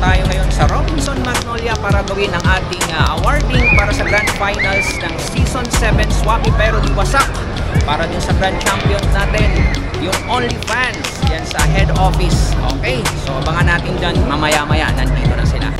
tayo ngayon sa Robinson Magnolia para gawin ang ating awarding para sa Grand Finals ng Season 7 Swaki Pero Di Wasak. Para din sa Grand Champions natin, yung OnlyFans, yan sa head office. Okay, so abangan natin dyan mamaya-maya, nandito na sila.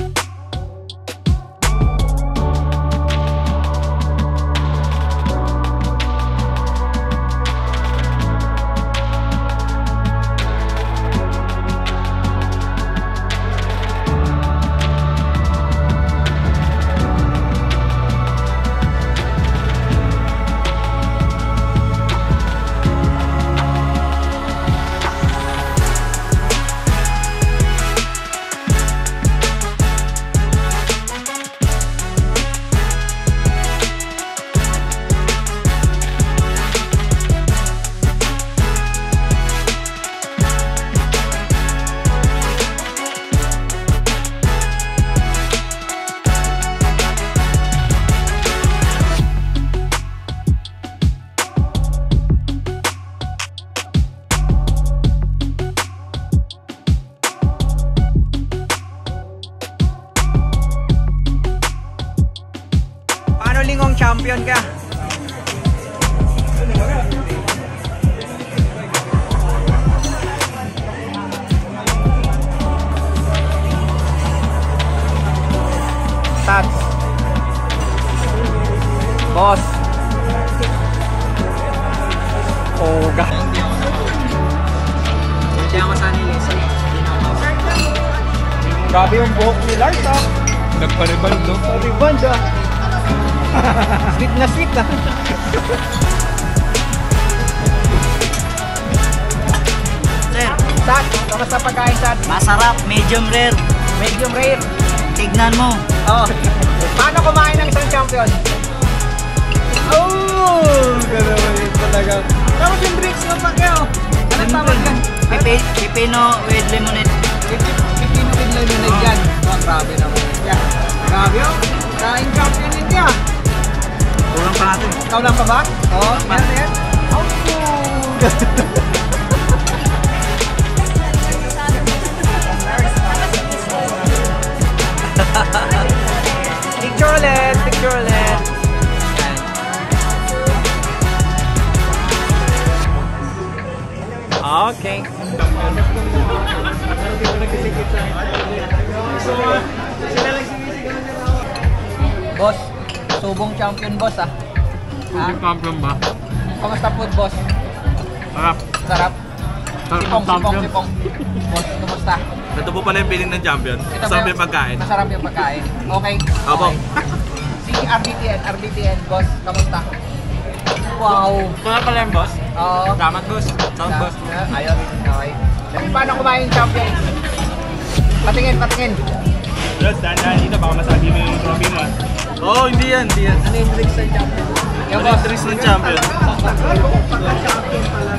Lingong champion ka. Stats. Boss. Oga. Hindi ako sanili. Grabe yung buhok ni Lars ah. Nagpa-rebound no? Rebound ah. Sweet na sweet ah. Sir, Sat, kamusta pagkain Sat? masarap, medium rare. Medium rare. Tignan mo. Oh. Paano kumain ng isang champion? Oh! Gano'n yun talaga. Tapos yung drinks mo pa kayo. Anong tawag yan? Pipino with lemonade. Pipino with lemonade yan. Oh, grabe naman. Yeah. Grabe yun. Kain champion yun yan. Kulang pa natin. Ikaw lang pa ba? Oo. Yan, yan. Oh! Picture ulit. Picture ulit. Okay. Boss, subong champion boss ah. Subong champion ba? Kamusta food boss? Sarap. Sarap. Sarap ng champion. Sipong. Boss, kamusta? Ito po pala yung piling ng champion. Masarap yung pagkain. Masarap yung pagkain. Okay. Opo. Si RDTN boss, kamusta? Wow. Ito na pala yung boss. Oo. Salamat boss. Salamat boss. Ayun, okay. Paano kumain champion? Patingin. Yes, dahan-dahan dito. Baka masabi mo yung trophy mo. Oo, hindi yan. Ano yung drinks ng champion? Ano yung drinks ng champion?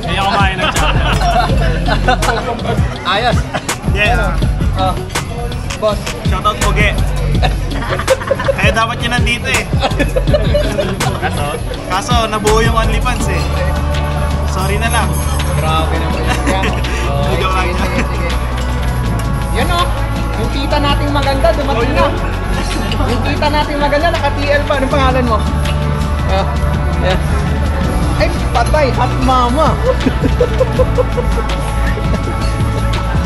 Kaya kumain ng champion. Ayos. Yeah. Oh. Boss. Shoutout Poge. Kaya dapat yun nandito eh. Kaso nabuo yung OnlyFans eh. Sorry na lang. Grabe naman. Sige. Yan o. Yung tita nating maganda, dumating na. Yung tita nating maganda, naka-TL pa. Anong pangalan mo? Yeah. Ay, patay. At mama.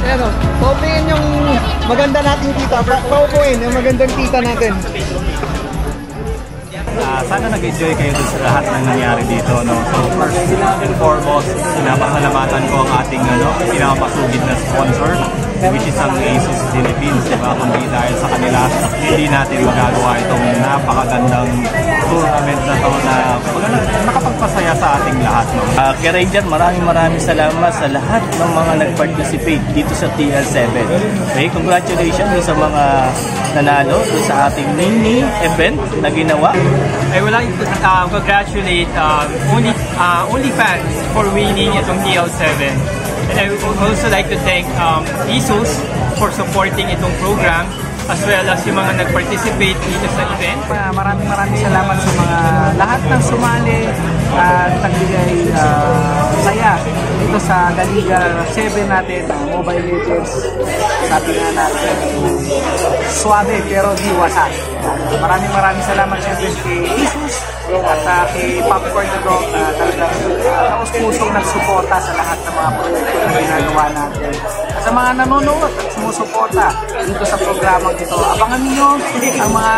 Yan o. Paupuin yung maganda nating tita. Paupuin yung magandang tita natin. Sana nag-enjoy kayo dun sa lahat ng nangyari dito, no? So first and foremost, pinapasalamatan ko ang ating pinapasugid na sponsor, which is ang ASUS Philippines, diba? Kundi dahil sa kanila, hindi natin magagawa itong napakagandang tournament na to na nakapagpasaya sa ating lahat, no? Kay Ranger, maraming salamat sa lahat ng mga nag-participate dito sa TL7. Okay, congratulations sa mga nanalo sa ating mini event na ginawa. I would like to congratulate OnlyFans for winning itong TL7. And I would also like to thank ASUS for supporting itong program. as well as yung mga nag-participate dito sa event. Maraming salamat sa mga lahat ng sumali at nagbigay saya dito sa La Liga 7 natin, Mobile Legends. Sabi nga natin, suwabe pero di wasak. Maraming salamat siyempre kay Jesus at kay Popcorn the Dog na talagang taos-pusong nagsuporta sa lahat ng mga proyekto na ginagawa natin. Sa mga nanonood at sumusuporta dito sa programang ito, abangan niyo ang mga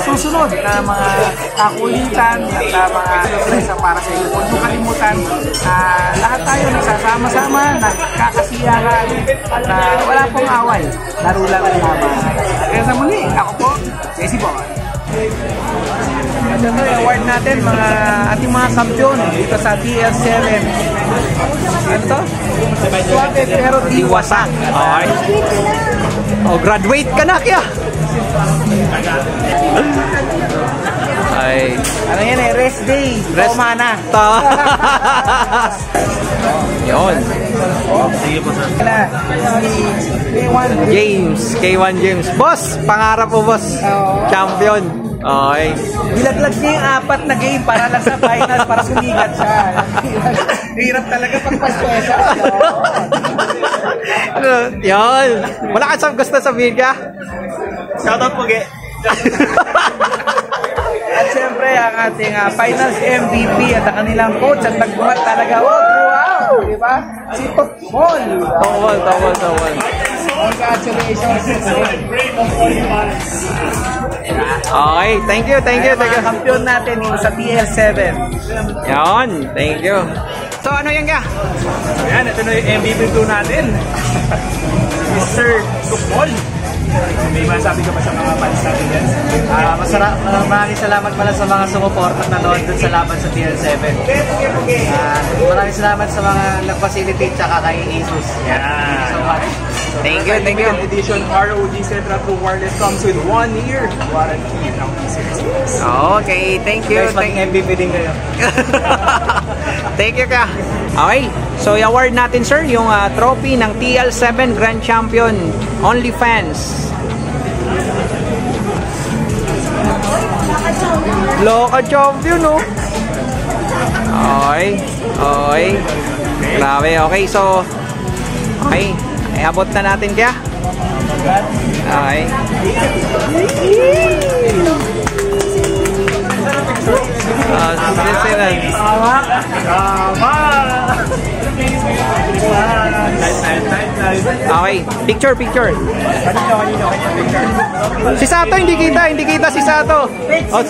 susunod na mga kakulitan at mga sorpresa para sa inyo. Huwag niyo kalimutan, lahat tayo nagsasama-sama, nagkakasiyahan at wala pong away. Laro lang ang laban. Kaya sa muli, ako po, Jesse Boy. Ito yung award natin, ating mga kampiyon dito sa TL7. Ano to? Suwabe pero di wasak. Okay. Oh, graduate ka na kaya. Ay. Ano yan eh, rest day. Toma na. Yun. Sige po, sir. K1 James. Boss, pangarap po, boss. Champion. Okay. Nilaglag niya yung 4 na game para lang sa finals, para sumigat siya. Hirap talaga pagpaswesa. Yun. Wala ka gusto sabihin ka? Shoutout po, Ge. At siyempre, ang ating finals MVP at ang kanilang coach at nagbuhat talaga. Wow! Diba? Si Tokmol. Tawal. Congratulations. Okay, thank you. Kampiyon natin yung sa TL7. Yan, thank you. So, ano yan ka? Ayan, ito na yung MVP 2 natin. Mr. Tukmol. May masabi ka pa sa mga fans natin yan? Maraming salamat pala sa mga sumuporta na noon dun sa laban sa TL7. Maraming salamat sa mga nag-facilitate tsaka kay Jesus. Yan. So much. Thank you. Edition ROG Central Pro Wireless comes with 1 year warranty ng series. Okay, thank you. Guys, maging MVP din kayo. Thank you ka. Okay, so i-award natin sir yung trophy ng TL7 Grand Champion OnlyFans. Loka champion, no? Okay. Grabe, okay, so okay, iabot na natin kaya. Okay. Okay, picture. Si Sato hindi kita si Sato. Okay. 1,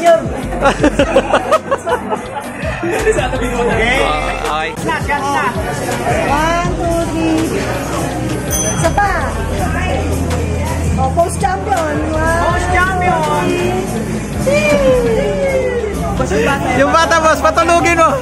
2, 3. Isa pa. Oh, post champion. Post champion. Yung bata boss, patulugin mo.